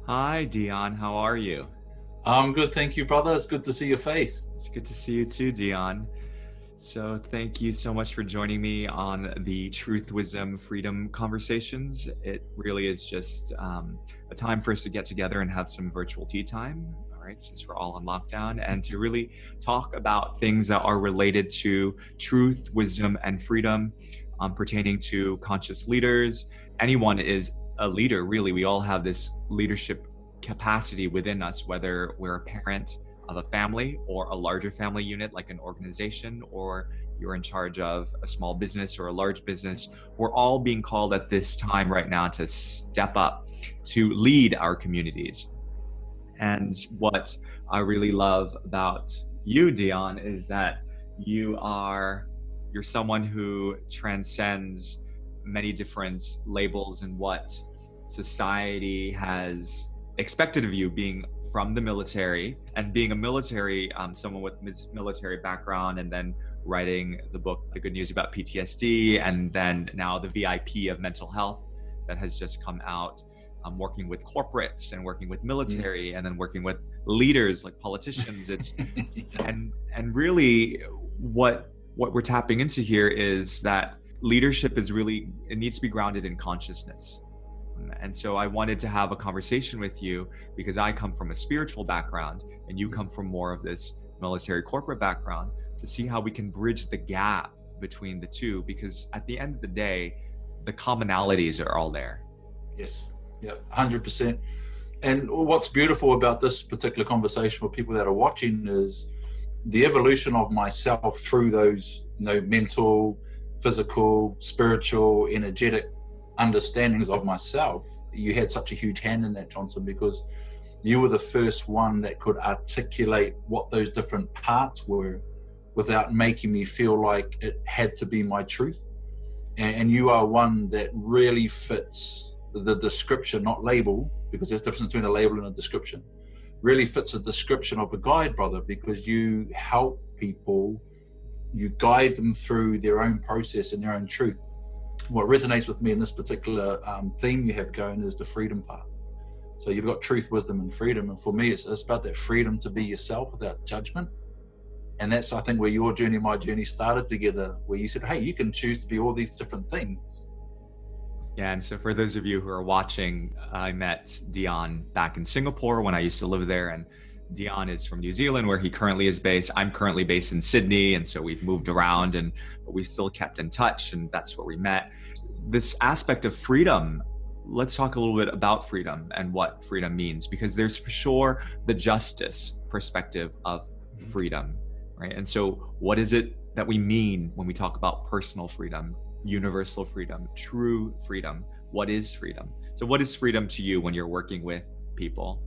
Hi, Dion. How are you? I'm good, thank you, brother. It's good to see your face. It's good to see you too, Dion. So, thank you so much for joining me on the Truth, Wisdom, Freedom conversations. It really is just a time for us to get together and have some virtual tea time, all right, since we're all on lockdown, and to really talk about things that are related to truth, wisdom, and freedom pertaining to conscious leaders. Anyone is a leader, really. We all have this leadership capacity within us, whether we're a parent of a family or a larger family unit like an organization, or you're in charge of a small business or a large business. We're all being called at this time right now to step up, to lead our communities. And what I really love about you, Dion, is that you are you're someone who transcends many different labels and what society has expected of you, being from the military and being a military someone with military background, and then writing the book The Good News About PTSD, and then now the VIP of mental health that has just come out. Working with corporates and working with Yeah. military and then working with leaders like politicians. It's and really what we're tapping into here is that leadership is really, it needs to be grounded in consciousness. And so I wanted to have a conversation with you because I come from a spiritual background and you come from more of this military corporate background, to see how we can bridge the gap between the two, because at the end of the day, the commonalities are all there. Yes. Yeah. 100%. And what's beautiful about this particular conversation for people that are watching is the evolution of myself through those, mental, physical, spiritual, energetic understandings of myself. You had such a huge hand in that, Johnson, because you were the first one that could articulate what those different parts were without making me feel like it had to be my truth. And you are one that really fits the description, not label, because there's a difference between a label and a description. Really fits a description of a guide, brother, because you help people, you guide them through their own process and their own truth. What resonates with me in this particular theme you have going is the freedom part. So you've got truth, wisdom, and freedom. And for me, it's about that freedom to be yourself without judgment. And that's, I think, where your journey, my journey started together, where you said, hey, you can choose to be all these different things. Yeah, and so for those of you who are watching, I met Dion back in Singapore when I used to live there, and Dion is from New Zealand, where he currently is based. I'm currently based in Sydney, and so we've moved around, and but we still kept in touch, and that's where we met. This aspect of freedom, let's talk a little bit about freedom and what freedom means, because there's for sure the justice perspective of freedom, right? And so, what is it that we mean when we talk about personal freedom, universal freedom, true freedom? What is freedom? So, what is freedom to you when you're working with people?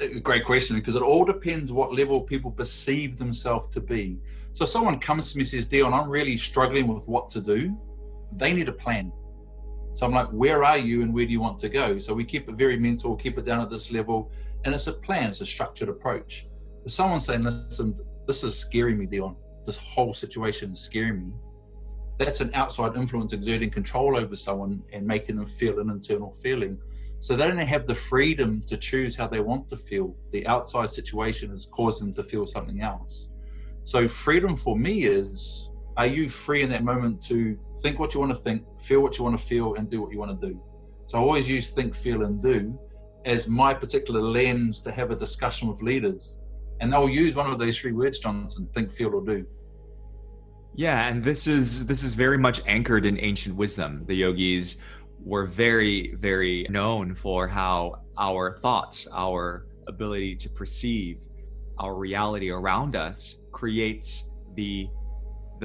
A great question, because it all depends what level people perceive themselves to be. So if someone comes to me and says, Dion, I'm really struggling with what to do, they need a plan. So I'm like, where are you and where do you want to go? So we keep it very mental, keep it down at this level, and it's a plan, it's a structured approach. If someone's saying, listen, this is scaring me, Dion, this whole situation is scaring me, that's an outside influence exerting control over someone and making them feel an internal feeling. So they don't have the freedom to choose how they want to feel. The outside situation has caused them to feel something else. So freedom for me is, are you free in that moment to think what you want to think, feel what you want to feel, and do what you want to do? So I always use think, feel, and do as my particular lens to have a discussion with leaders. And they'll use one of those three words, Johnson: think, feel, or do. Yeah, and this is very much anchored in ancient wisdom. The yogis were very, very known for how our thoughts, our ability to perceive our reality around us creates the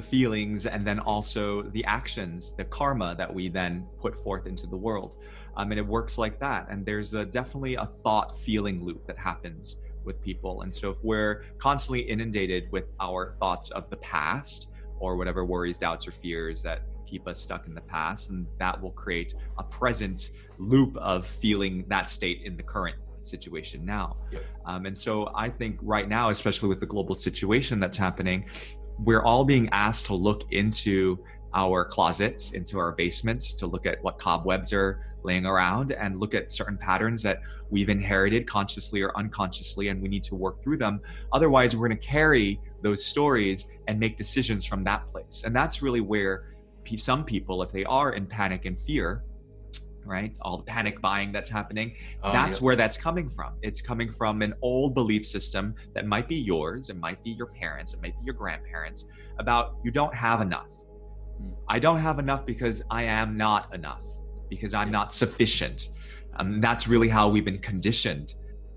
feelings and then also the actions, the karma that we then put forth into the world. And it works like that. And there's definitely a thought feeling loop that happens with people. And so if we're constantly inundated with our thoughts of the past, or whatever worries, doubts, or fears that keep us stuck in the past, and that will create a present loop of feeling that state in the current situation now. Yep. And so I think right now, especially with the global situation that's happening, we're all being asked to look into our closets, into our basements, to look at what cobwebs are laying around and look at certain patterns that we've inherited consciously or unconsciously, and we need to work through them. Otherwise, we're going to carry those stories and make decisions from that place. And that's really where some people, if they are in panic and fear, right, all the panic buying that's happening, that's where that's coming from. It's coming from an old belief system that might be yours, it might be your parents, it might be your grandparents, about you don't have enough. I don't have enough because I am not enough, because I'm not sufficient. That's really how we've been conditioned.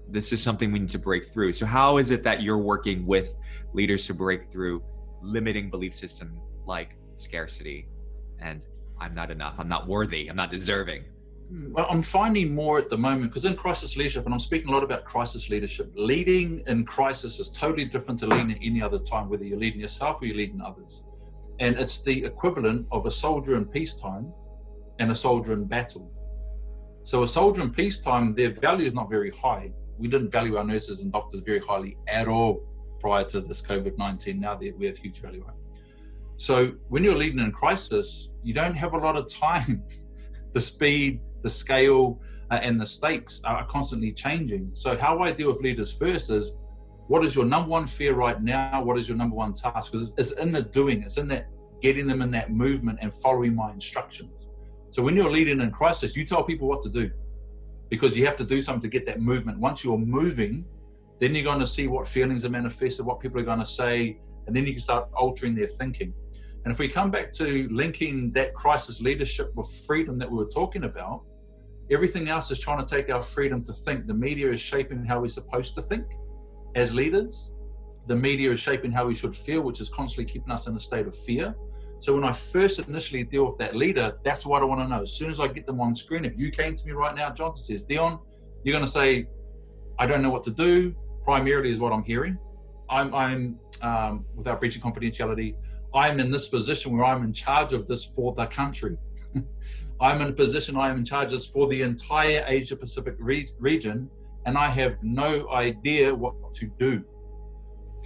This is something we need to break through. So how is it that you're working with leaders to break through limiting belief systems like scarcity and I'm not enough, I'm not worthy, I'm not deserving? Well, I'm finding more at the moment, because in crisis leadership, and I'm speaking a lot about crisis leadership, leading in crisis is totally different to leading at any other time, whether you're leading yourself or you're leading others. And it's the equivalent of a soldier in peacetime and a soldier in battle. So a soldier in peacetime, their value is not very high. We didn't value our nurses and doctors very highly at all prior to this COVID-19. Now we have huge value. Right? So when you're leading in crisis, you don't have a lot of time. The speed, the scale, and the stakes are constantly changing. So how I deal with leaders first is, what is your number one fear right now? What is your number one task? Because it's in the doing, it's in that getting them in that movement and following my instructions. So when you're leading in crisis, you tell people what to do, because you have to do something to get that movement. Once you're moving, then you're going to see what feelings are manifested, what people are going to say, and then you can start altering their thinking. And if we come back to linking that crisis leadership with freedom that we were talking about, everything else is trying to take our freedom to think. The media is shaping how we're supposed to think as leaders. The media is shaping how we should feel, which is constantly keeping us in a state of fear. So when I first initially deal with that leader, that's what I want to know. As soon as I get them on screen, if you came to me right now, Johnson says, Dion, you're going to say, I don't know what to do, primarily is what I'm hearing. I'm without breaching confidentiality, I'm in this position where I'm in charge of this for the country. I'm in a position I am in charge of this for the entire Asia Pacific region, and I have no idea what to do.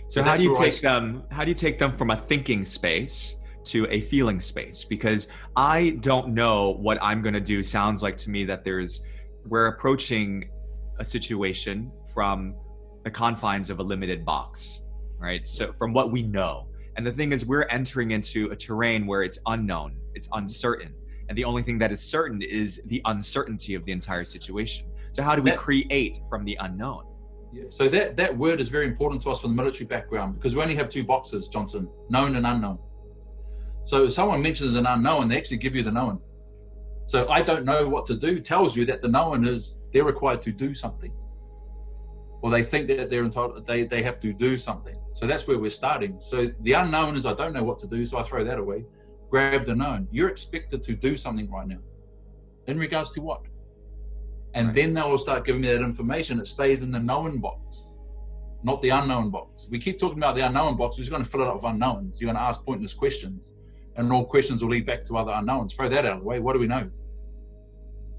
So how do you take them from a thinking space to a feeling space? Because I don't know what I'm going to do. Sounds like to me that we're approaching a situation from the confines of a limited box, right? So from what we know. And the thing is, we're entering into a terrain where it's unknown, it's uncertain. And the only thing that is certain is the uncertainty of the entire situation. So how do we create from the unknown? Yeah. So that word is very important to us from the military background, because we only have two boxes, Johnson, known and unknown. So if someone mentions an unknown, they actually give you the known. So I don't know what to do tells you that the known is they're required to do something. Or they think that they're entitled, they have to do something. So that's where we're starting. So the unknown is I don't know what to do, so I throw that away. Grab the known. You're expected to do something right now. In regards to what? And then they will start giving me that information. It stays in the known box, not the unknown box. We keep talking about the unknown box. We're just going to fill it up with unknowns. You're going to ask pointless questions, and all questions will lead back to other unknowns. Throw that out of the way. What do we know?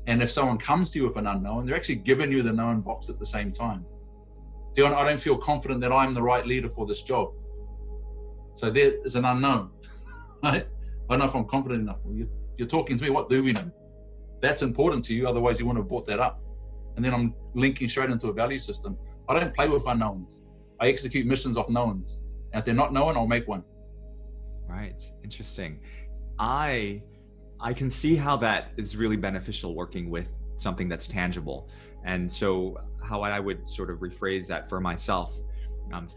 And if someone comes to you with an unknown, they're actually giving you the known box at the same time. Dion, I don't feel confident that I'm the right leader for this job. So there is an unknown, right? I don't know if I'm confident enough. You're talking to me, what do we know? That's important to you, otherwise you wouldn't have brought that up. And then I'm linking straight into a value system. I don't play with unknowns. I execute missions off knowns. And if they're not known, I'll make one. Right, interesting. I can see how that is really beneficial, working with something that's tangible. And so how I would sort of rephrase that for myself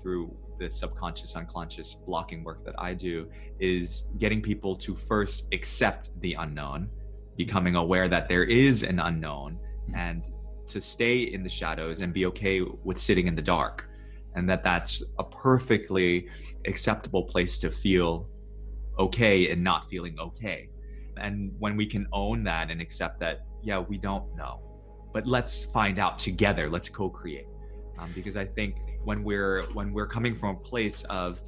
through the subconscious, unconscious blocking work that I do is getting people to first accept the unknown, becoming aware that there is an unknown, and to stay in the shadows and be okay with sitting in the dark, and that's a perfectly acceptable place to feel okay and not feeling okay. And when we can own that and accept that, yeah, we don't know, but let's find out together, let's co-create. Because I think when we're coming from a place of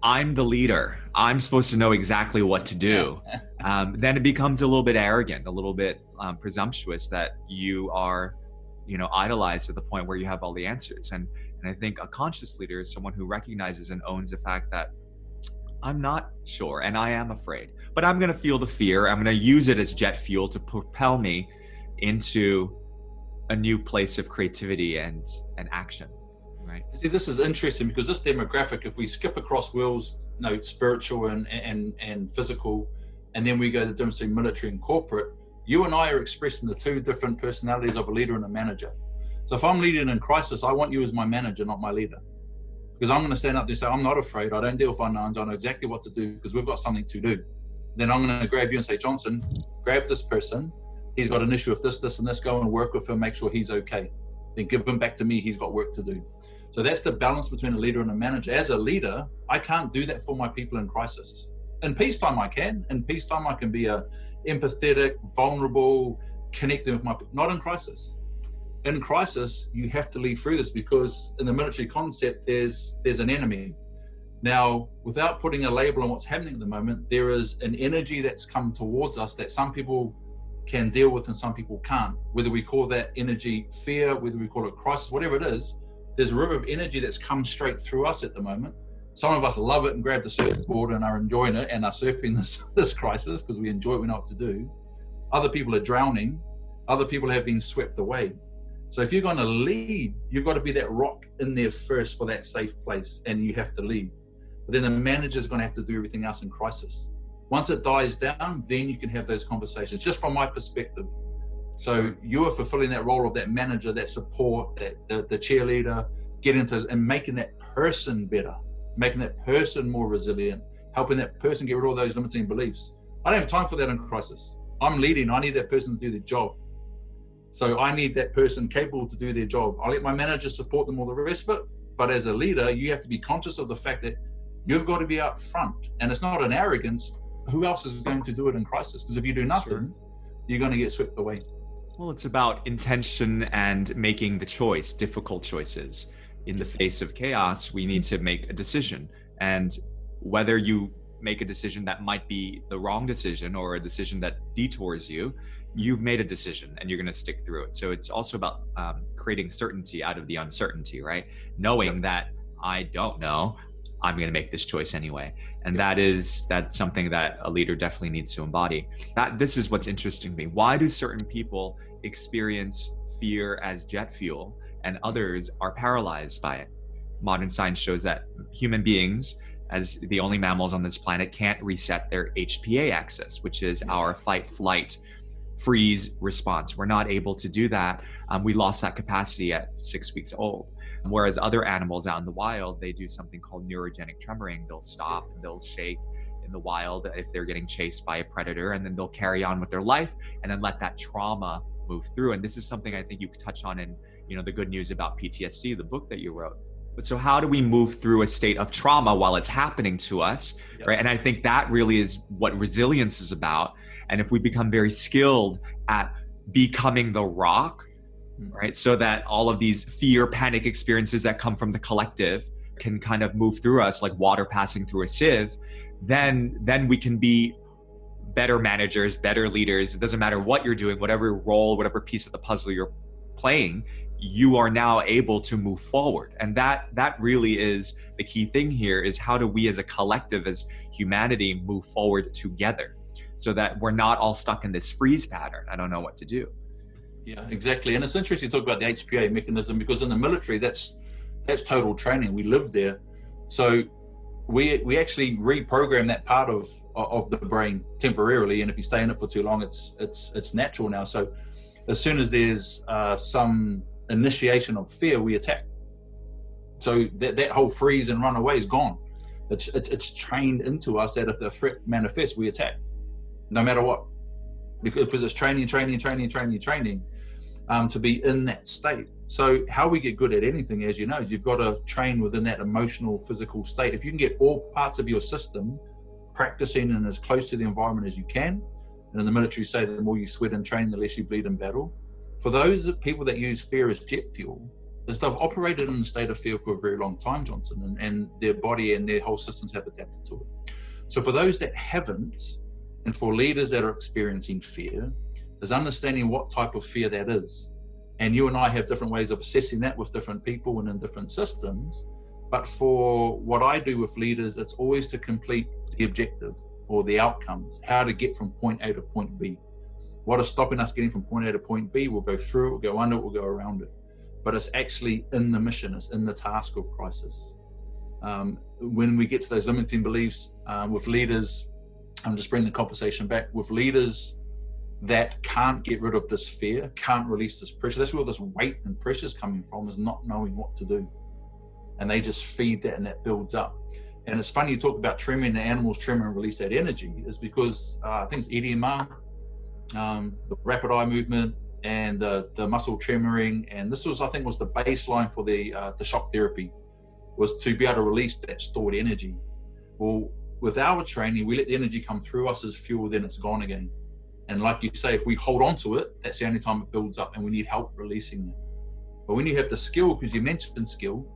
I'm the leader, I'm supposed to know exactly what to do, then it becomes a little bit arrogant, a little bit presumptuous that you are, idolized to the point where you have all the answers. And I think a conscious leader is someone who recognizes and owns the fact that I'm not sure, and I am afraid. But I'm going to feel the fear. I'm going to use it as jet fuel to propel me into a new place of creativity and action, right? See, this is interesting because this demographic, if we skip across worlds, spiritual and physical, and then we go to the difference between military and corporate, you and I are expressing the two different personalities of a leader and a manager. So if I'm leading in crisis, I want you as my manager, not my leader. Because I'm going to stand up there and say, I'm not afraid. I don't deal with unknowns. I know exactly what to do because we've got something to do. Then I'm going to grab you and say, Johnson, grab this person. He's got an issue with this, this, and this. Go and work with him. Make sure he's okay. Then give him back to me. He's got work to do. So that's the balance between a leader and a manager. As a leader, I can't do that for my people in crisis. In peacetime, I can. In peacetime, I can be empathetic, vulnerable, connecting with my people. Not in crisis. In crisis, you have to lead through this because in the military concept, there's an enemy. Now, without putting a label on what's happening at the moment, there is an energy that's come towards us that some people can deal with and some people can't. Whether we call that energy fear, whether we call it crisis, whatever it is, there's a river of energy that's come straight through us at the moment. Some of us love it and grab the surfboard and are enjoying it and are surfing this crisis because we enjoy it, we know what to do. Other people are drowning. Other people have been swept away. So if you're going to lead, you've got to be that rock in there first for that safe place, and you have to lead. But then the manager's going to have to do everything else in crisis. Once it dies down, then you can have those conversations, just from my perspective. So you are fulfilling that role of that manager, that support, that the cheerleader, getting into and making that person better, making that person more resilient, helping that person get rid of all those limiting beliefs. I don't have time for that in crisis. I'm leading. I need that person to do the job. So I need that person capable to do their job. I'll let my manager support them all the rest of it. But as a leader, you have to be conscious of the fact that you've got to be out front. And it's not an arrogance. Who else is going to do it in crisis? Because if you do nothing, you're going to get swept away. Well, it's about intention and making the choice, difficult choices. In the face of chaos, we need to make a decision. And whether you make a decision that might be the wrong decision or a decision that detours you, you've made a decision and you're going to stick through it. So it's also about creating certainty out of the uncertainty, right? Knowing that I don't know, I'm going to make this choice anyway. And that's something that a leader definitely needs to embody. This is what's interesting to me. Why do certain people experience fear as jet fuel and others are paralyzed by it? Modern science shows that human beings, as the only mammals on this planet, can't reset their HPA axis, which is our fight, flight, freeze response. We're not able to do that. We lost that capacity at 6 weeks old. Whereas other animals out in the wild, they do something called neurogenic tremoring. They'll stop, they'll shake in the wild if they're getting chased by a predator, and then they'll carry on with their life and then let that trauma move through. And this is something I think you could touch on in, the good news about PTSD, the book that you wrote. So how do we move through a state of trauma while it's happening to us, right? And I think that really is what resilience is about. And if we become very skilled at becoming the rock, right, so that all of these fear, panic experiences that come from the collective can kind of move through us like water passing through a sieve, then we can be better managers, better leaders. It doesn't matter what you're doing, whatever role, whatever piece of the puzzle you're playing, you are now able to move forward. And that really is the key thing here, is how do we as a collective, as humanity, move forward together so that we're not all stuck in this freeze pattern. I don't know what to do. Yeah, exactly. And it's interesting to talk about the HPA mechanism, because in the military, that's total training. We live there. So we actually reprogram that part of the brain temporarily. And if you stay in it for too long, it's natural now. So as soon as there's some initiation of fear, we attack. So that whole freeze and run away is gone. It's trained into us that if the threat manifests, we attack, no matter what, because it's training to be in that state. So how we get good at anything, as you know, is you've got to train within that emotional, physical state. If you can get all parts of your system practicing and as close to the environment as you can, and in the military say the more you sweat and train, the less you bleed in battle. For those people that use fear as jet fuel, is they've operated in a state of fear for a very long time, Johnson, and their body and their whole systems have adapted to it. So for those that haven't, and for leaders that are experiencing fear, is understanding what type of fear that is. And you and I have different ways of assessing that with different people and in different systems. But for what I do with leaders, it's always to complete the objective or the outcomes, how to get from point A to point B. What is stopping us getting from point A to point B? We'll go through it, we'll go under it, we'll go around it. But it's actually in the mission, it's in the task of crisis. When we get to those limiting beliefs with leaders, I'm just bringing the conversation back, with leaders that can't get rid of this fear, can't release this pressure. That's where this weight and pressure is coming from, is not knowing what to do. And they just feed that, and that builds up. And it's funny you talk about trembling, the animals tremor and release that energy, is because I think it's EDMR, the rapid eye movement and the muscle tremoring. And this was, I think, was the baseline for the shock therapy, was to be able to release that stored energy. Well, with our training, we let the energy come through us as fuel, then it's gone again. And like you say, if we hold on to it, that's the only time it builds up, and we need help releasing it. But when you have the skill, because you mentioned skill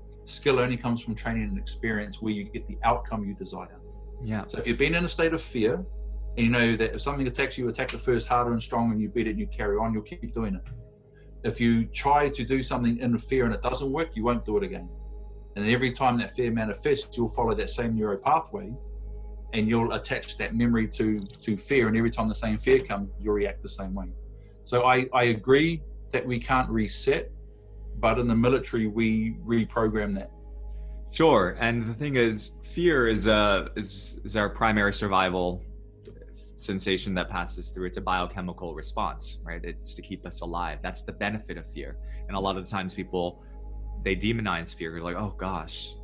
only comes from training and experience, where you get the outcome you desire. Yeah. So if you've been in a state of fear, and you know that if something attacks you, attack it first harder and stronger, and you beat it and you carry on, you'll keep doing it. If you try to do something in fear and it doesn't work, you won't do it again. And every time that fear manifests, you'll follow that same neuro pathway, and you'll attach that memory to fear. And every time the same fear comes, you'll react the same way. So I agree that we can't reset, but in the military, we reprogram that. Sure. And the thing is, fear is our primary survival sensation that passes through. It's a biochemical response, right? It's to keep us alive. That's the benefit of fear. And a lot of the times people, they demonize fear. They're like, oh gosh,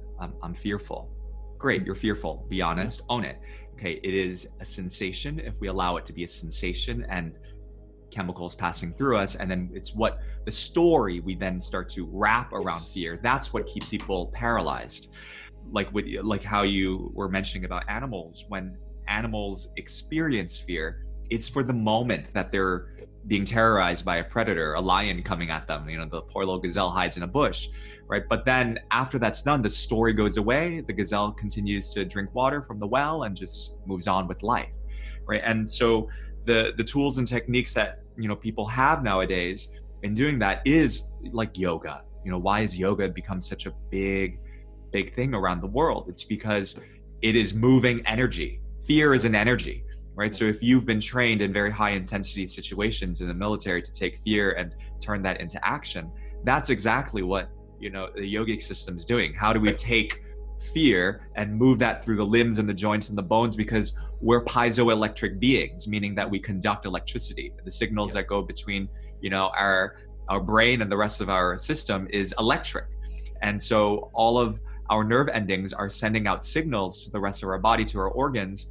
I'm fearful. Great, you're fearful. Be honest, own it. Okay, it is a sensation. If we allow it to be a sensation and chemicals passing through us, and then it's what the story we then start to wrap around fear. That's what keeps people paralyzed. Like how you were mentioning about animals. When animals experience fear, it's for the moment that they're being terrorized by a predator, a lion coming at them. You know, the poor little gazelle hides in a bush, right? But then after that's done, the story goes away. The gazelle continues to drink water from the well and just moves on with life, right? And so the tools and techniques that, you know, people have nowadays in doing that is like yoga. You know, why has yoga become such a big thing around the world? It's because it is moving energy. Fear is an energy. Right. So if you've been trained in very high intensity situations in the military to take fear and turn that into action, that's exactly what, you know, the yogic system is doing. How do we take fear and move that through the limbs and the joints and the bones? Because we're piezoelectric beings, meaning that we conduct electricity. The signals that go between, you know, our brain and the rest of our system is electric. And so all of our nerve endings are sending out signals to the rest of our body, to our organs.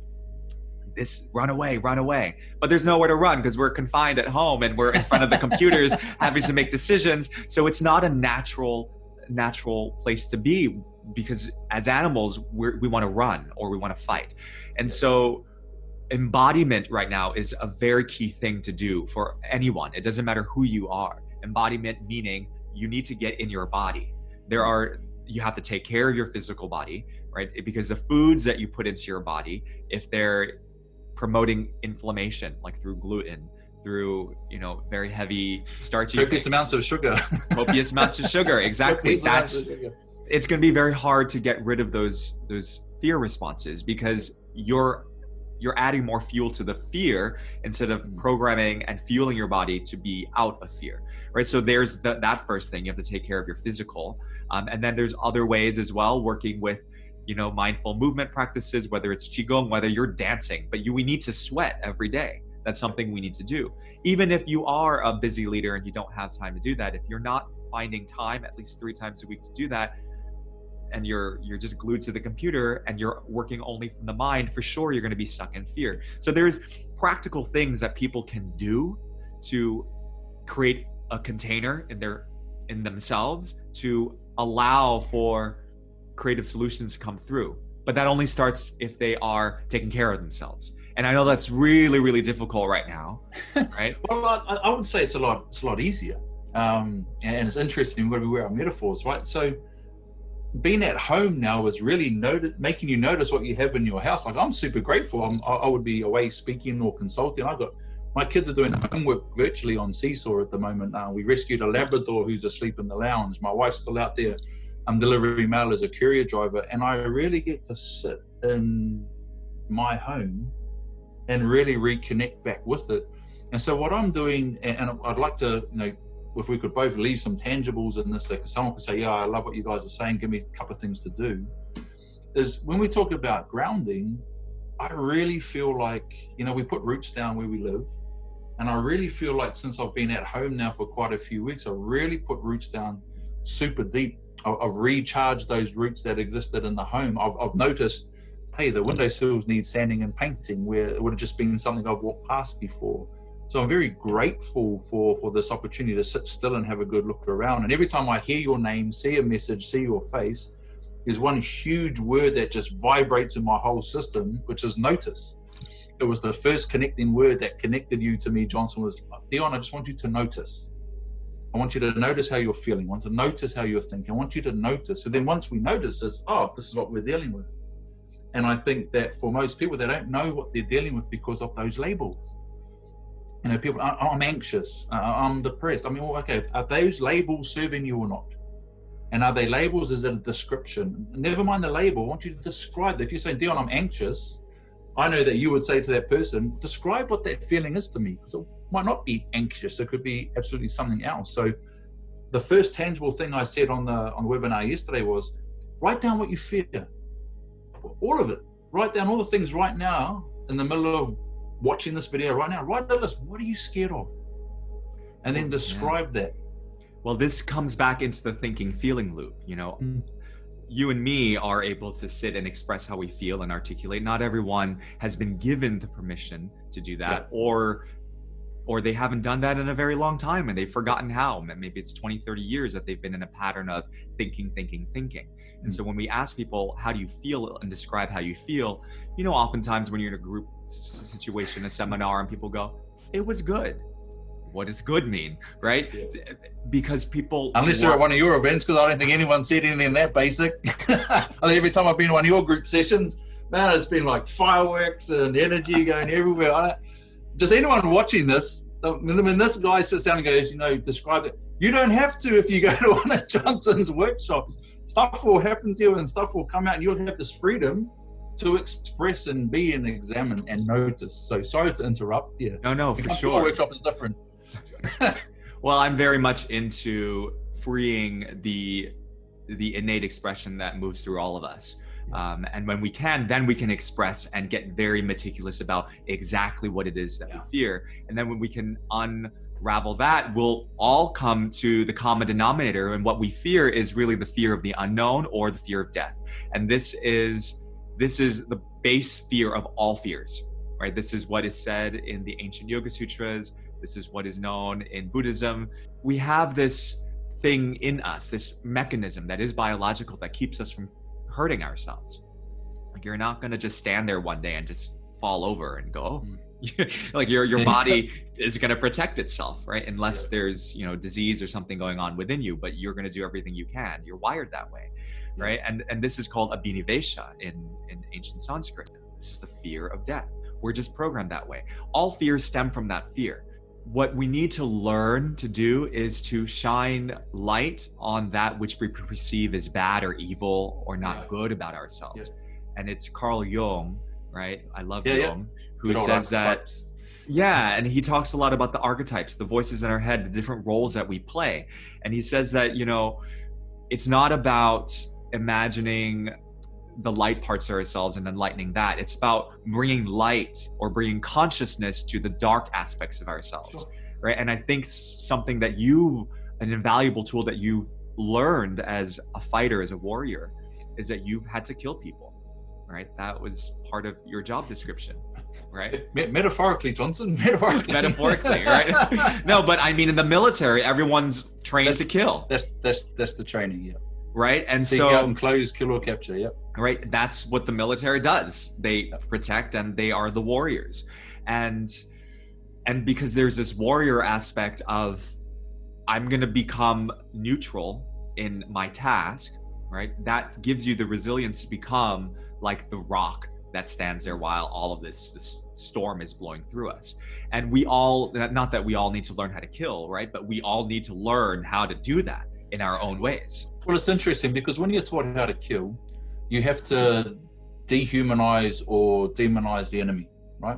This run away, but there's nowhere to run because we're confined at home and we're in front of the computers having to make decisions. So it's not a natural place to be, because as animals, we want to run or we want to fight. And so embodiment right now is a very key thing to do for anyone. It doesn't matter who you are. Embodiment meaning you need to get in your body. You have to take care of your physical body, right? Because the foods that you put into your body, if they're promoting inflammation, like through gluten, through, you know, very heavy starchy copious amounts of sugar. Copious amounts of sugar, exactly. It's going to be very hard to get rid of those fear responses, because you're adding more fuel to the fear instead of programming and fueling your body to be out of fear, right? So there's that first thing. You have to take care of your physical, and then there's other ways as well, working with, you know, mindful movement practices, whether it's qigong, whether you're dancing, but we need to sweat every day. That's something we need to do. Even if you are a busy leader and you don't have time to do that, if you're not finding time at least 3 times a week to do that, and you're just glued to the computer and you're working only from the mind, for sure you're going to be stuck in fear. So there's practical things that people can do to create a container in themselves to allow for creative solutions to come through. But that only starts if they are taking care of themselves. And I know that's really, really difficult right now, right? Well, I would say it's a lot easier. And it's interesting where we wear our metaphors, right? So being at home now is really making you notice what you have in your house. Like, I'm super grateful. I would be away speaking or consulting. My kids are doing homework virtually on Seesaw at the moment. We rescued a Labrador who's asleep in the lounge. My wife's still out there I'm delivering mail as a courier driver, and I really get to sit in my home and really reconnect back with it. And so what I'm doing, and I'd like to, if we could both leave some tangibles in this, like someone could say, yeah, I love what you guys are saying, give me a couple of things to do, is when we talk about grounding, I really feel like, we put roots down where we live. And I really feel like since I've been at home now for quite a few weeks, I really put roots down super deep. I've recharged those roots that existed in the home. I've noticed, hey, the windowsills need sanding and painting, where it would have just been something I've walked past before. So I'm very grateful for this opportunity to sit still and have a good look around. And every time I hear your name, see a message, see your face, there's one huge word that just vibrates in my whole system, which is notice. It was the first connecting word that connected you to me, Johnson, was, Dion, I just want you to notice. I want you to notice how you're feeling. I want to notice how you're thinking. I want you to notice. So then once we notice, it's, this is what we're dealing with. And I think that for most people, they don't know what they're dealing with because of those labels. People, I'm anxious, I'm depressed. I mean, well, okay, are those labels serving you or not? And are they labels? Is it a description? Never mind the label. I want you to describe it. If you say, Dion, I'm anxious, I know that you would say to that person, describe what that feeling is to me. So it might not be anxious. It could be absolutely something else. So the first tangible thing I said on the webinar yesterday was, write down what you fear. All of it. Write down all the things right now in the middle of watching this video right now. Write a list. What are you scared of? And then describe that. Well, this comes back into the thinking feeling loop. You and me are able to sit and express how we feel and articulate. Not everyone has been given the permission to do that, or they haven't done that in a very long time and they've forgotten how. Maybe it's 20, 30 years that they've been in a pattern of thinking. And so when we ask people, how do you feel, and describe how you feel, oftentimes when you're in a group situation, a seminar, and people go, it was good. What does good mean, right? Yeah. Because people... Unless you're at one of your events, because I don't think anyone said anything that basic. I think every time I've been to one of your group sessions, man, it's been like fireworks and energy going everywhere. Just anyone watching this, when this guy sits down and goes, describe it, you don't have to if you go to one of Johnson's workshops. Stuff will happen to you and stuff will come out, and you'll have this freedom to express and be and examine and notice. So sorry to interrupt. Yeah. No, for sure. Workshop is different. Well, I'm very much into freeing the innate expression that moves through all of us. And when we can, then we can express and get very meticulous about exactly what it is that we fear. And then when we can unravel that, we'll all come to the common denominator. And what we fear is really the fear of the unknown or the fear of death. And this is the base fear of all fears, right? This is what is said in the ancient Yoga Sutras. This is what is known in Buddhism. We have this thing in us, this mechanism that is biological that keeps us from hurting ourselves. Like, you're not going to just stand there one day and just fall over and go, like your body is going to protect itself, right? Unless there's, disease or something going on within you, but you're going to do everything you can. You're wired that way, right? And this is called abhinivesha in ancient Sanskrit. This is the fear of death. We're just programmed that way. All fears stem from that fear. What we need to learn to do is to shine light on that which we perceive as bad or evil or not good about ourselves. And it's Carl Jung, right? I love Jung, who says that, and he talks a lot about the archetypes, the voices in our head, the different roles that we play. And he says that, it's not about imagining the light parts of ourselves and enlightening that. It's about bringing light or bringing consciousness to the dark aspects of ourselves, right? And I think something that an invaluable tool that you've learned as a fighter, as a warrior, is that you've had to kill people, right? That was part of your job description, right? Metaphorically, Johnson, metaphorically, right? No, but I mean, in the military, everyone's trained to kill. That's the training, right? And seek out and close, kill or capture, right? That's what the military does. They protect and they are the warriors. And because there's this warrior aspect of, I'm going to become neutral in my task, right? That gives you the resilience to become like the rock that stands there while all of this storm is blowing through us. And we all, not that we all need to learn how to kill, right? But we all need to learn how to do that in our own ways. Well, it's interesting because when you're taught how to kill, you have to dehumanize or demonize the enemy, right?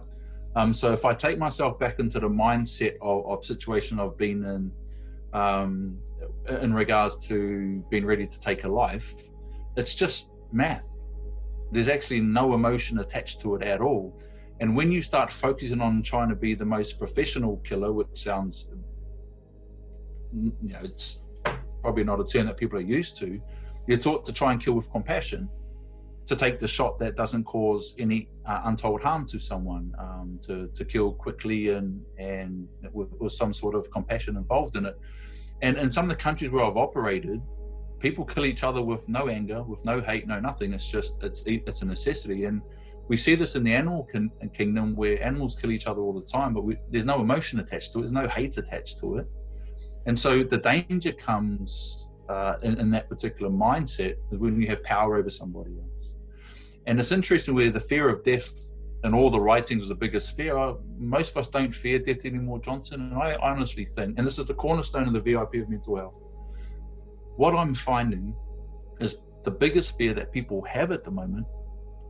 So if I take myself back into the mindset of situation I've been in regards to being ready to take a life, it's just math. There's actually no emotion attached to it at all. And when you start focusing on trying to be the most professional killer, which sounds, it's probably not a term that people are used to, you're taught to try and kill with compassion, to take the shot that doesn't cause any untold harm to someone, to kill quickly and with some sort of compassion involved in it. And in some of the countries where I've operated, people kill each other with no anger, with no hate, no nothing. It's just, it's a necessity. And we see this in the animal kingdom, where animals kill each other all the time, but there's no emotion attached to it. There's no hate attached to it. And so the danger comes in that particular mindset is when you have power over somebody else. And it's interesting where the fear of death and all the writings is the biggest fear. Most of us don't fear death anymore, Johnson. And I honestly think, and this is the cornerstone of the VIP of mental health, what I'm finding is the biggest fear that people have at the moment,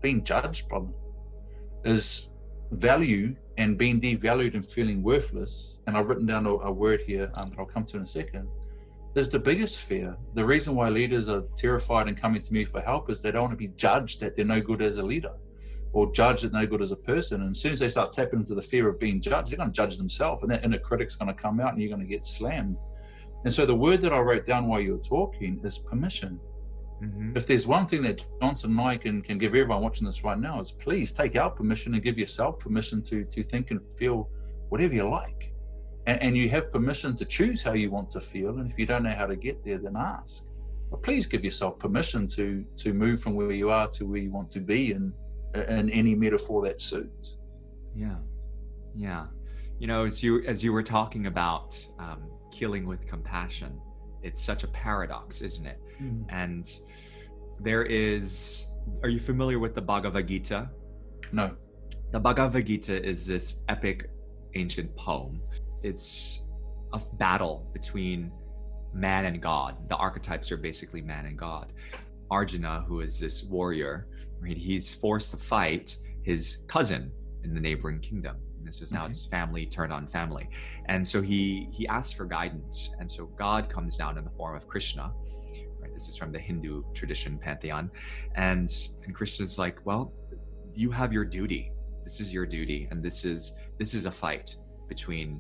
being judged, brother, is value and being devalued and feeling worthless. And I've written down a word here that I'll come to in a second. Is the biggest fear. The reason why leaders are terrified and coming to me for help is they don't want to be judged that they're no good as a leader, or judged that they're no good as a person. And as soon as they start tapping into the fear of being judged, they're going to judge themselves, and that inner critic's going to come out and you're going to get slammed. And so the word that I wrote down while you were talking is permission. Mm-hmm. If there's one thing that Johnson and I can give everyone watching this right now, is please take our permission and give yourself permission to think and feel whatever you like. And you have permission to choose how you want to feel. And if you don't know how to get there, then ask. But please give yourself permission to move from where you are to where you want to be in any metaphor that suits. Yeah. As you were talking about killing with compassion, it's such a paradox, isn't it? Mm. And are you familiar with the Bhagavad Gita? No. The Bhagavad Gita is this epic ancient poem. It's a battle between man and God. The archetypes are basically man and God. Arjuna, who is this warrior, right? He's forced to fight his cousin in the neighboring kingdom. And this is now it's family turned on family. And so he asks for guidance. And so God comes down in the form of Krishna, right? This is from the Hindu tradition pantheon. And Krishna's like, well, you have your duty. This is your duty. And this is a fight between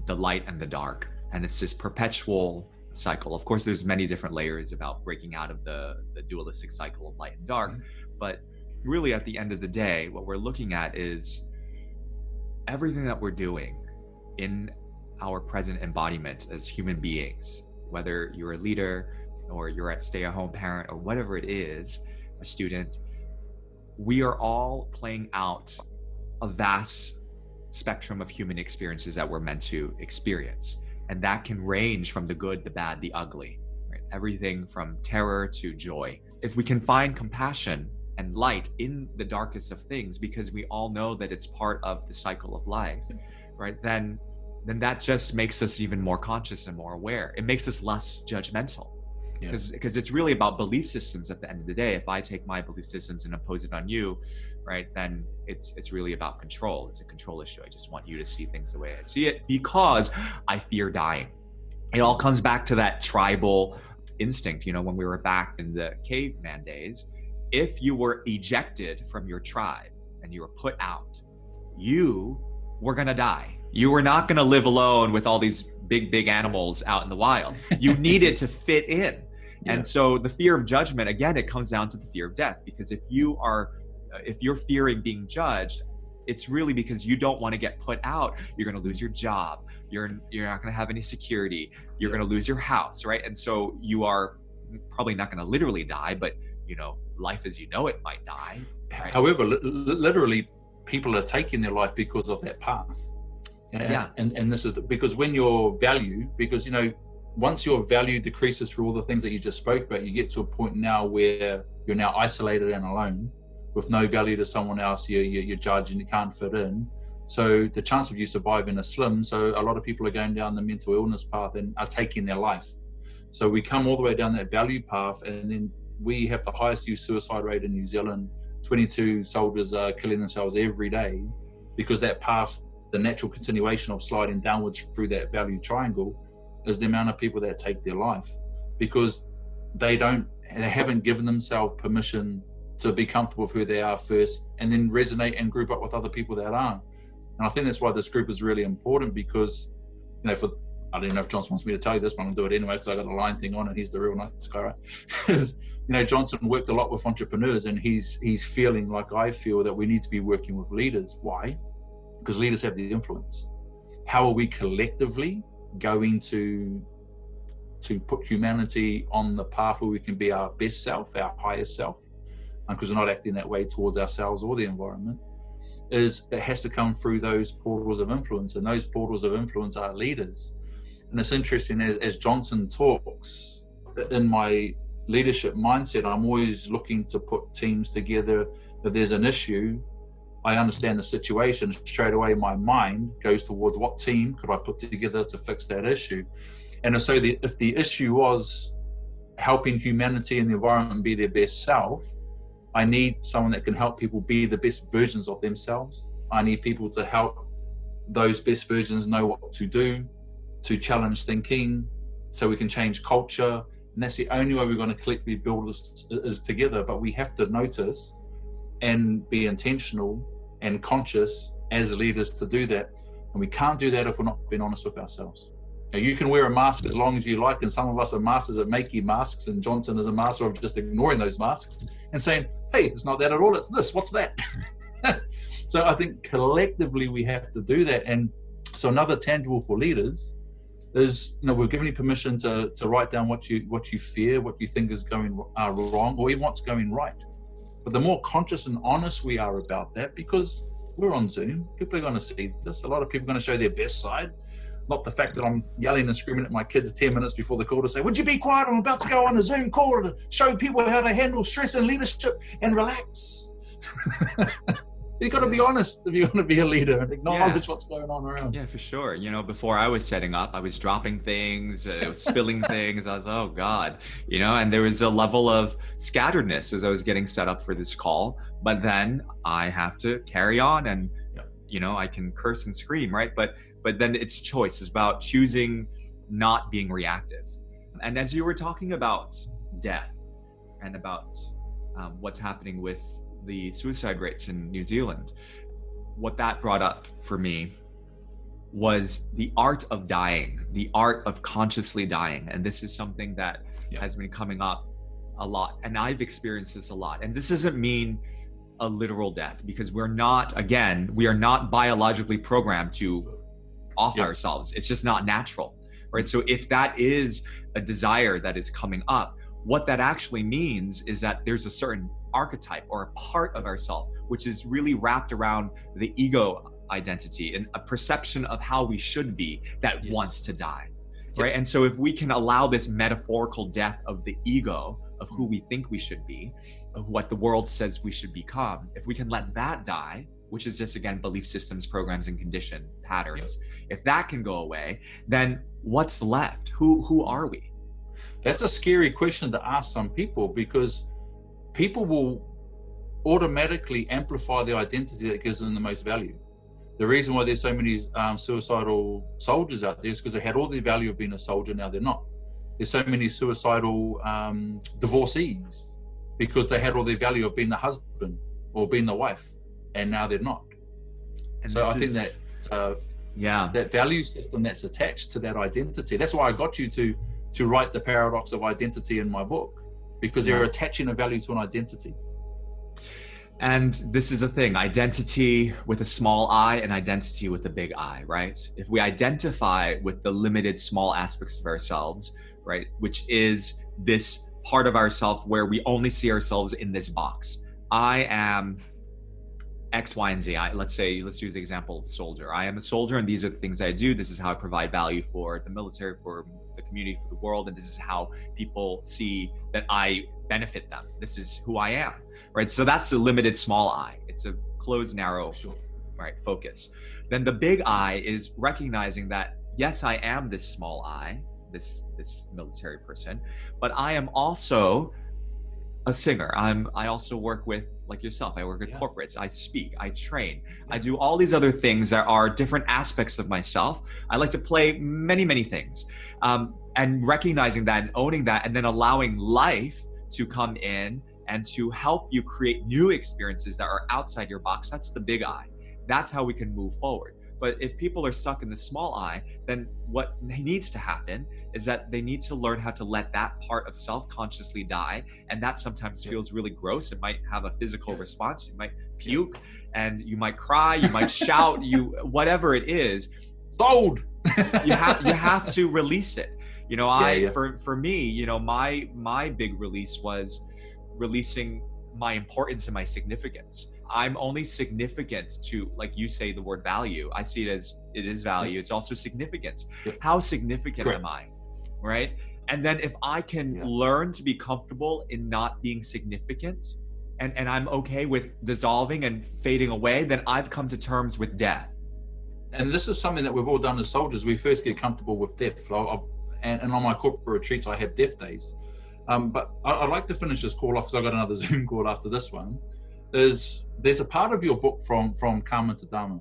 the light and the dark. And it's this perpetual cycle. Of course, there's many different layers about breaking out of the dualistic cycle of light and dark. But really, at the end of the day, what we're looking at is everything that we're doing in our present embodiment as human beings, whether you're a leader or you're a stay-at-home parent or whatever it is, a student, we are all playing out a vast spectrum of human experiences that we're meant to experience. And that can range from the good, the bad, the ugly, right? Everything from terror to joy. If we can find compassion and light in the darkest of things, because we all know that it's part of the cycle of life, right? Then that just makes us even more conscious and more aware. It makes us less judgmental. Because it's really about belief systems at the end of the day. If I take my belief systems and impose it on you, right, then it's really about control. It's a control issue. I just want you to see things the way I see it because I fear dying. It all comes back to that tribal instinct. When we were back in the caveman days, if you were ejected from your tribe and you were put out, you were going to die. You were not going to live alone with all these big animals out in the wild. You needed to fit in. And so the fear of judgment, again, it comes down to the fear of death, because if you're fearing being judged, it's really because you don't want to get put out. You're going to lose your job. You're not going to have any security. You're going to lose your house, right? And so you are probably not going to literally die, but life as you know it might die. Right? However, literally, people are taking their life because of that path. And this is because when your value, because once your value decreases through all the things that you just spoke about, you get to a point now where you're now isolated and alone with no value to someone else. You're judged and you can't fit in. So the chance of you surviving is slim. So a lot of people are going down the mental illness path and are taking their life. So we come all the way down that value path, and then we have the highest youth suicide rate in New Zealand. 22 soldiers are killing themselves every day because that path, the natural continuation of sliding downwards through that value triangle, is the amount of people that take their life because they haven't given themselves permission to be comfortable with who they are first, and then resonate and group up with other people that aren't. And I think that's why this group is really important because, I don't know if Johnson wants me to tell you this, but I'm going to do it anyway because I got a line thing on and he's the real nice guy, right? Johnson worked a lot with entrepreneurs, and he's feeling like I feel that we need to be working with leaders. Why? Because leaders have the influence. How are we collectively going to put humanity on the path where we can be our best self, our highest self, because we're not acting that way towards ourselves or the environment, it has to come through those portals of influence, and those portals of influence are leaders. And it's interesting, as Johnson talks, in my leadership mindset, I'm always looking to put teams together. If there's an issue, I understand the situation. Straight away, my mind goes towards what team could I put together to fix that issue. And so if the issue was helping humanity and the environment be their best self, I need someone that can help people be the best versions of themselves. I need people to help those best versions know what to do, to challenge thinking, so we can change culture. And that's the only way we're going to collectively build this is together. But we have to notice and be intentional and conscious as leaders to do that. And we can't do that if we're not being honest with ourselves. Now, you can wear a mask as long as you like, and some of us are masters at making masks, and Johnson is a master of just ignoring those masks and saying, hey, it's not that at all, it's this, what's that? So I think collectively we have to do that. And so another tangible for leaders is, we're giving you permission to write down what you fear, what you think is going wrong, or even what's going right. But the more conscious and honest we are about that, because we're on Zoom, people are going to see this. A lot of people are going to show their best side, not the fact that I'm yelling and screaming at my kids 10 minutes before the call to say, would you be quiet? I'm about to go on a Zoom call to show people how to handle stress and leadership and relax. You've got to be honest if you're going to be a leader and acknowledge what's going on around. Yeah, for sure. Before I was setting up, I was dropping things, spilling things. I was, oh God, and there was a level of scatteredness as I was getting set up for this call. But then I have to carry on and, I can curse and scream, right? But then it's choice. It's about choosing not being reactive. And as you were talking about death and about what's happening with the suicide rates in New Zealand, what that brought up for me was the art of dying, the art of consciously dying. And this is something that has been coming up a lot. And I've experienced this a lot. And this doesn't mean a literal death, because we are not biologically programmed to off ourselves. It's just not natural, right? So if that is a desire that is coming up, what that actually means is that there's a certain archetype or a part of ourself which is really wrapped around the ego identity and a perception of how we should be that wants to die, right? And so if we can allow this metaphorical death of the ego, of who we think we should be, of what the world says we should become, if we can let that die, which is just, again, belief systems, programs, and condition patterns, if that can go away, then what's left? Who are we? That's a scary question to ask some people, because people will automatically amplify the identity that gives them the most value. The reason why there's so many suicidal soldiers out there is because they had all the value of being a soldier, now they're not. There's so many suicidal divorcees because they had all the value of being the husband or being the wife, and now they're not. And so I think that that value system that's attached to that identity, that's why I got you to write The Paradox of Identity in my book, because they're attaching a value to an identity. And this is a thing, identity with a small I and identity with a big I, right? If we identify with the limited small aspects of ourselves, right, which is this part of ourselves where we only see ourselves in this box. I am X, Y, and Z. Let's use the example of soldier. I am a soldier, and these are the things I do. This is how I provide value for the military, for the community, for the world, and this is how people see that I benefit them. This is who I am, right? So that's the limited small I. It's a closed, narrow, right, focus. Then the big I is recognizing that, yes, I am this small I, this military person, but I am also a singer. I also work with, like yourself, I work with corporates. I speak, I train, I do all these other things that are different aspects of myself. I like to play many things, and recognizing that and owning that, and then allowing life to come in and to help you create new experiences that are outside your box. That's the big I. That's how we can move forward. But if people are stuck in the small I, then what needs to happen is that they need to learn how to let that part of self consciously die. And that sometimes feels really gross. It might have a physical response. You might puke and you might cry, you might shout, whatever it is. Sold. you have to release it. For me, my big release was releasing my importance and my significance. I'm only significant to, like you say, the word value. I see it is value. It's also significance. How significant am I? Right? And then if I can learn to be comfortable in not being significant, and I'm okay with dissolving and fading away, then I've come to terms with death. And this is something that we've all done as soldiers. We first get comfortable with death. And on my corporate retreats, I have death days. But I'd like to finish this call off, because I've got another Zoom call after this one. There's a part of your book from Karma to Dharma.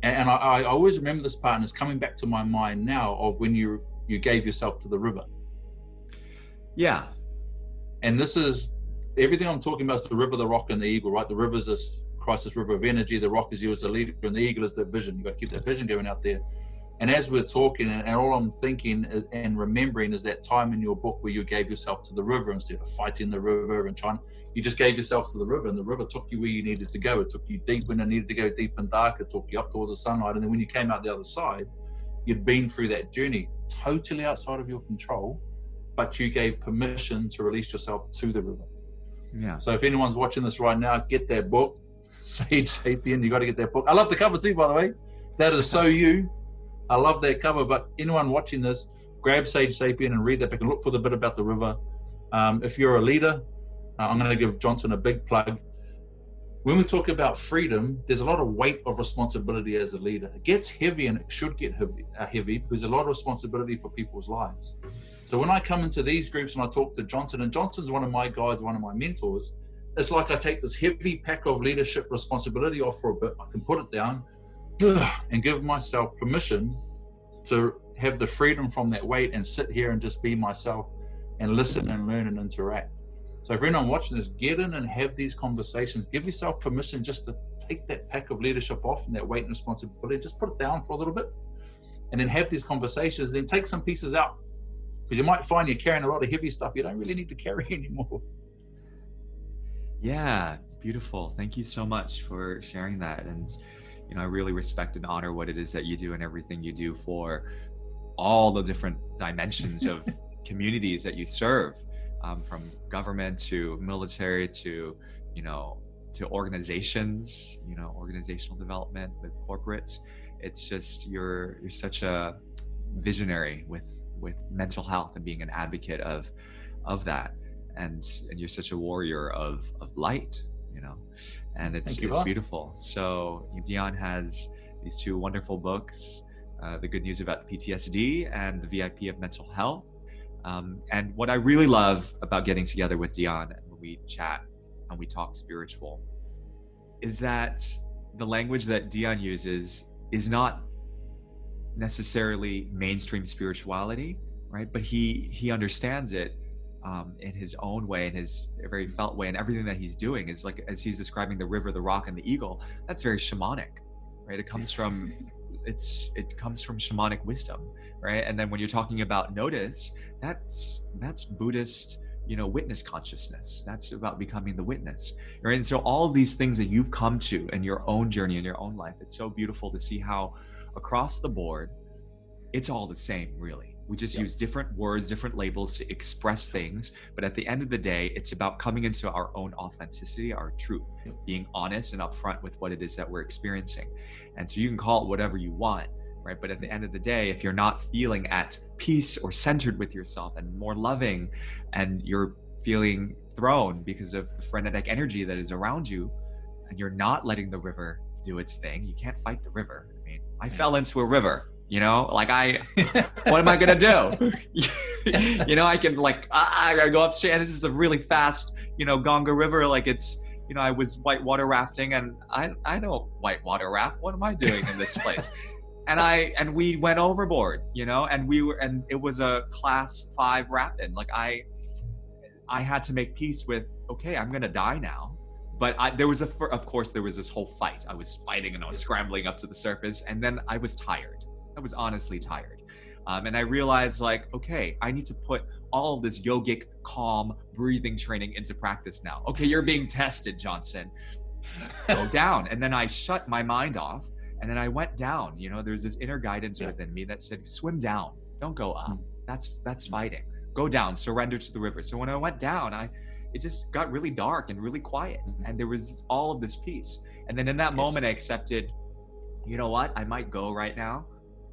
And I always remember this part, and it's coming back to my mind now, of when you gave yourself to the river. Yeah. And this is, everything I'm talking about is the river, the rock, and the eagle, right? The river is this crisis river of energy. The rock is you as the leader, and the eagle is the vision. You've got to keep that vision going out there. And as we're talking, and all I'm thinking and remembering is that time in your book where you gave yourself to the river instead of fighting the river and you just gave yourself to the river, and the river took you where you needed to go. It took you deep when it needed to go, deep and dark. It took you up towards the sunlight. And then when you came out the other side, you'd been through that journey totally outside of your control, but you gave permission to release yourself to the river. Yeah. So if anyone's watching this right now, get that book, Sage Sapien. You got to get that book. I love the cover too, by the way. That is so you. I love that cover, but anyone watching this, grab Sage Sapien and read that book and look for the bit about the river. If you're a leader, I'm going to give Johnson a big plug. When we talk about freedom, there's a lot of weight of responsibility as a leader. It gets heavy, and it should get heavy because there's a lot of responsibility for people's lives. So when I come into these groups and I talk to Johnson, and Johnson's one of my guides, one of my mentors, it's like I take this heavy pack of leadership responsibility off for a bit. I can put it down and give myself permission to have the freedom from that weight and sit here and just be myself and listen and learn and interact. So if anyone watching this, get in and have these conversations. Give yourself permission just to take that pack of leadership off and that weight and responsibility. Just put it down for a little bit and then have these conversations. Then take some pieces out, because you might find you're carrying a lot of heavy stuff you don't really need to carry anymore. Yeah, beautiful. Thank you so much for sharing that. And I really respect and honor what it is that you do and everything you do for all the different dimensions of communities that you serve, from government to military to, to organizations, organizational development with corporates. It's just, you're such a visionary with mental health and being an advocate of that. And you're such a warrior of light, and it's beautiful. So Dion has these two wonderful books, The Good News About PTSD and The VIP of Mental Health. And what I really love about getting together with Dion when we chat and we talk spiritual is that the language that Dion uses is not necessarily mainstream spirituality, right? But he understands it in his own way, in his very felt way, and everything that he's doing is like, as he's describing the river, the rock, and the eagle, that's very shamanic, right? It comes from shamanic wisdom, right? And then when you're talking about notice, that's Buddhist, witness consciousness. That's about becoming the witness, right? And so all of these things that you've come to in your own journey, in your own life, it's so beautiful to see how across the board, it's all the same, really. We just use different words, different labels to express things. But at the end of the day, it's about coming into our own authenticity, our truth, being honest and upfront with what it is that we're experiencing. And so you can call it whatever you want, right? But at the end of the day, if you're not feeling at peace or centered with yourself and more loving, and you're feeling thrown because of the frenetic energy that is around you, and you're not letting the river do its thing, you can't fight the river. I mean, I fell into a river. Like what am I gonna do? I can I gotta go upstairs, and this is a really fast, Ganga River, like it's, I was whitewater rafting, and I don't whitewater raft. What am I doing in this place? And we went overboard, and it was a class 5 rapid. Like I had to make peace with, okay, I'm gonna die now. But of course, there was this whole fight. I was fighting and I was scrambling up to the surface, and then I was tired. I was honestly tired. And I realized, like, okay, I need to put all of this yogic, calm breathing training into practice now. Okay, you're being tested, Johnson. Go down. And then I shut my mind off, and then I went down. There's this inner guidance within me that said, swim down. Don't go up. That's fighting. Go down, surrender to the river. So when I went down, it just got really dark and really quiet, and there was all of this peace. And then in that moment, I accepted, you know what? I might go right now,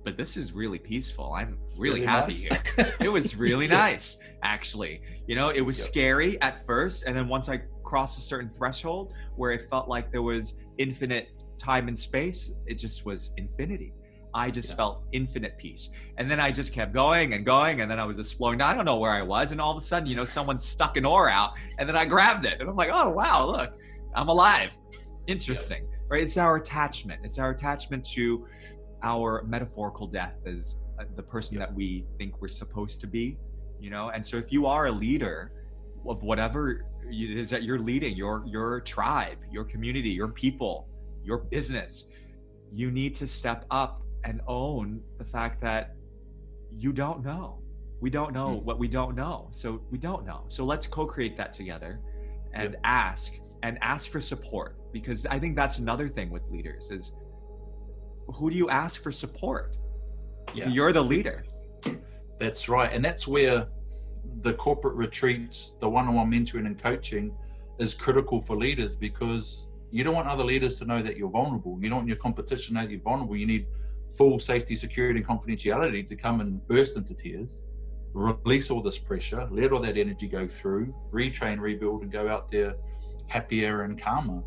but this is really peaceful. I'm really happy here. It was really nice, actually. It was scary at first, and then once I crossed a certain threshold where it felt like there was infinite time and space, it just was infinity. I just felt infinite peace. And then I just kept going and going, and then I was exploring. I don't know where I was, and all of a sudden, someone stuck an oar out, and then I grabbed it, and I'm like, oh wow, look, I'm alive. Interesting, right? It's our attachment. It's our attachment to our metaphorical death as the person that we think we're supposed to be, And so if you are a leader of whatever it is that you're leading, your tribe, your community, your people, your business, you need to step up and own the fact that you don't know. We don't know what we don't know. So we don't know. So let's co-create that together and ask for support, because I think that's another thing with leaders is, who do you ask for support? You're the leader. That's right. And that's where the corporate retreats, the one-on-one mentoring and coaching is critical for leaders, because you don't want other leaders to know that you're vulnerable. You don't want your competition to know that you're vulnerable. You need full safety, security, and confidentiality to come and burst into tears, release all this pressure, let all that energy go through, retrain, rebuild, and go out there happier and calmer.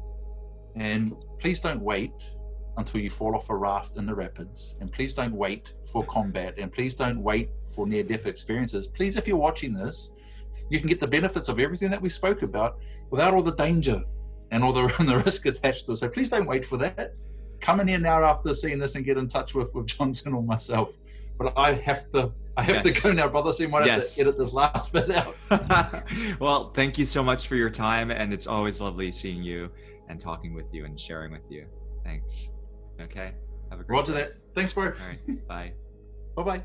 And please don't wait until you fall off a raft in the rapids. And please don't wait for combat. And please don't wait for near-death experiences. Please, if you're watching this, you can get the benefits of everything that we spoke about without all the danger and all the risk attached to it. So please don't wait for that. Come in here now after seeing this and get in touch with Johnson or myself. But I have to go now, brother, so you might have to edit this last bit out. Well, thank you so much for your time, and it's always lovely seeing you and talking with you and sharing with you. Thanks. Okay. Have a great day. Roger that. Thanks, bro. All right. Bye. Bye-bye.